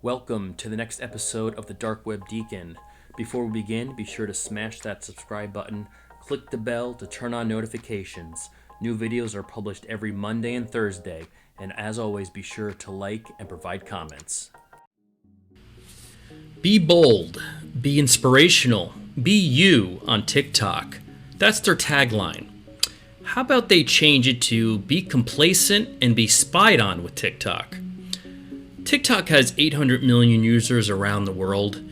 Welcome to the next episode of the Dark Web Deacon. Before we begin, be sure to smash that subscribe button, click the bell to turn on notifications. New videos are published every Monday and Thursday, and as always, be sure to like and provide comments. Be bold, be inspirational, be you on TikTok. That's their tagline. How about they change it to be complacent and be spied on with TikTok? TikTok has 800 million users around the world,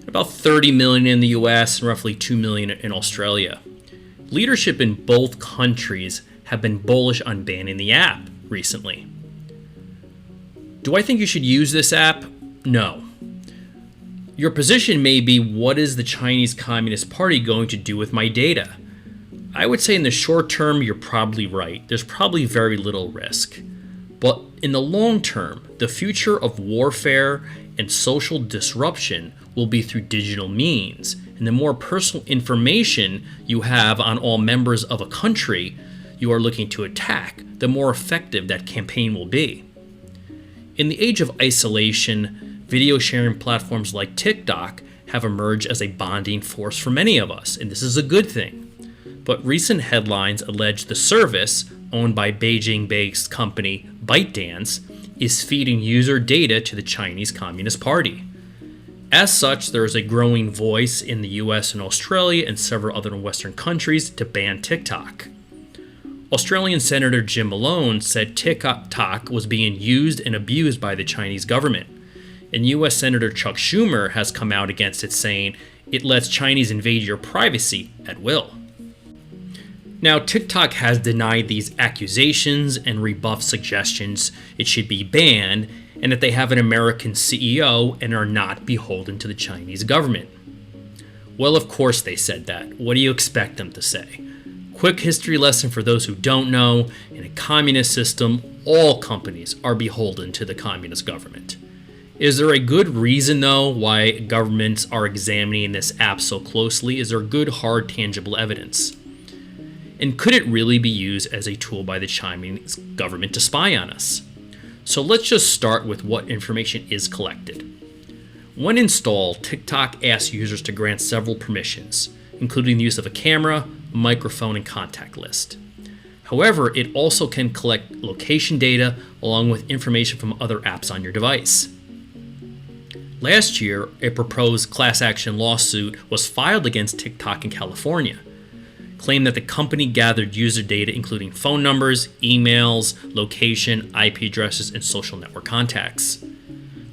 about 30 million in the US and roughly 2 million in Australia. Leadership in both countries have been bullish on banning the app recently. Do I think you should use this app? No. Your position may be, what is the Chinese Communist Party going to do with my data? I would say in the short term, you're probably right. There's probably very little risk. But in the long term, the future of warfare and social disruption will be through digital means. And the more personal information you have on all members of a country you are looking to attack, the more effective that campaign will be. In the age of isolation, video sharing platforms like TikTok have emerged as a bonding force for many of us, and this is a good thing. But recent headlines allege the service, owned by Beijing-based company ByteDance, is feeding user data to the Chinese Communist Party. As such, there is a growing voice in the US and Australia and several other Western countries to ban TikTok. Australian Senator Jim Malone said TikTok was being used and abused by the Chinese government. And US Senator Chuck Schumer has come out against it, saying it lets Chinese invade your privacy at will. Now, TikTok has denied these accusations and rebuffed suggestions it should be banned and that they have an American CEO and are not beholden to the Chinese government. Well, of course they said that. What do you expect them to say? Quick history lesson for those who don't know. In a communist system, all companies are beholden to the communist government. Is there a good reason, though, why governments are examining this app so closely? Is there good, hard, tangible evidence? And could it really be used as a tool by the Chinese government to spy on us? So let's just start with what information is collected. When installed, TikTok asks users to grant several permissions, including the use of a camera, microphone, and contact list. However, it also can collect location data along with information from other apps on your device. Last year, a proposed class action lawsuit was filed against TikTok in California, claimed that the company gathered user data including phone numbers, emails, location, IP addresses, and social network contacts.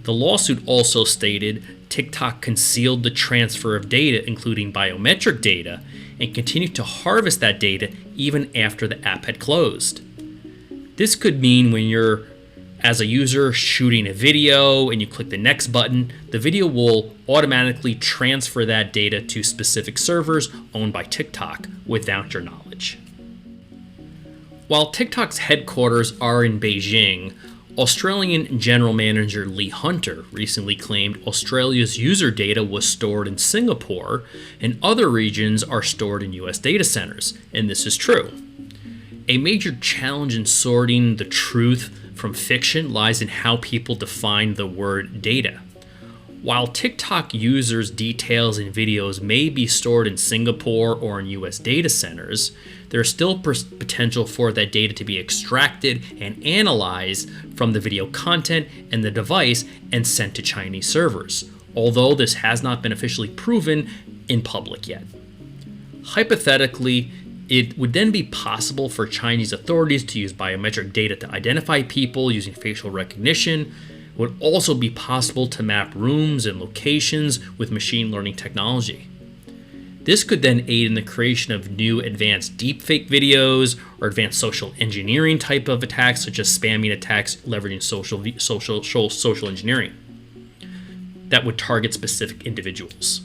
The lawsuit also stated TikTok concealed the transfer of data, including biometric data, and continued to harvest that data even after the app had closed. This could mean when you're, as a user, shooting a video and you click the next button, the video will automatically transfer that data to specific servers owned by TikTok without your knowledge. While TikTok's headquarters are in Beijing, Australian General Manager Lee Hunter recently claimed Australia's user data was stored in Singapore and other regions are stored in US data centers, and this is true. A major challenge in sorting the truth from fiction lies in how people define the word data. While TikTok users' details and videos may be stored in Singapore or in US data centers, there is still potential for that data to be extracted and analyzed from the video content and the device and sent to Chinese servers, although this has not been officially proven in public yet. Hypothetically, it would then be possible for Chinese authorities to use biometric data to identify people using facial recognition. It would also be possible to map rooms and locations with machine learning technology. This could then aid in the creation of new advanced deepfake videos or advanced social engineering type of attacks, such as spamming attacks leveraging social engineering that would target specific individuals.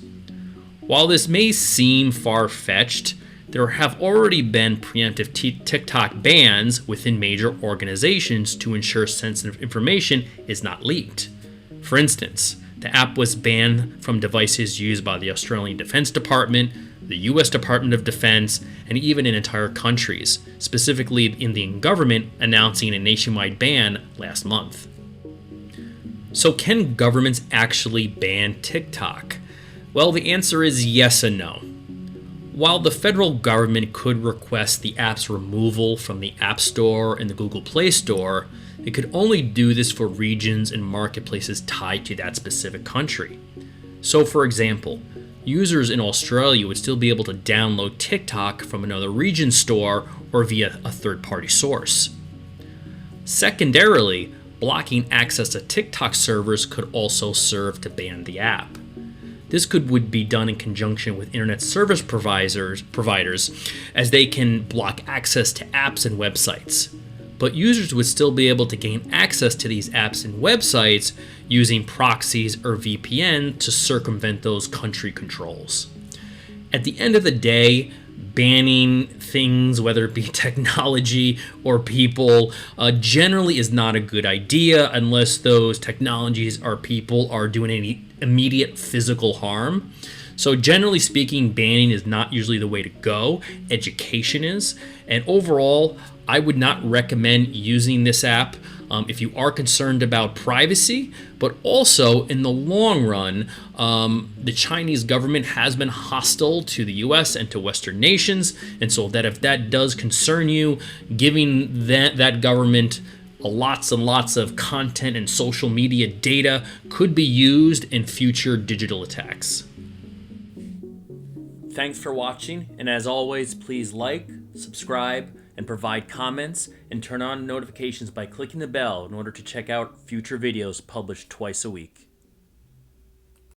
While this may seem far-fetched, there have already been preemptive TikTok bans within major organizations to ensure sensitive information is not leaked. For instance, the app was banned from devices used by the Australian Defense Department, the US Department of Defense, and even in entire countries, specifically Indian government announcing a nationwide ban last month. So, can governments actually ban TikTok? Well, the answer is yes and no. While the federal government could request the app's removal from the App Store and the Google Play Store, it could only do this for regions and marketplaces tied to that specific country. So, for example, users in Australia would still be able to download TikTok from another region store or via a third-party source. Secondarily, blocking access to TikTok servers could also serve to ban the app. This would be done in conjunction with internet service providers, as they can block access to apps and websites. But users would still be able to gain access to these apps and websites using proxies or VPN to circumvent those country controls. At the end of the day, banning things, whether it be technology or people, generally is not a good idea unless those technologies or people are doing any immediate physical harm. So generally speaking, banning is not usually the way to go. Education is. And overall, I would not recommend using this app if you are concerned about privacy, but also in the long run, the Chinese government has been hostile to the US and to Western nations. And so that if that does concern you, giving that government lots and lots of content and social media data could be used in future digital attacks. Thanks for watching, and as always, please like, subscribe, and provide comments, and turn on notifications by clicking the bell in order to check out future videos published twice a week.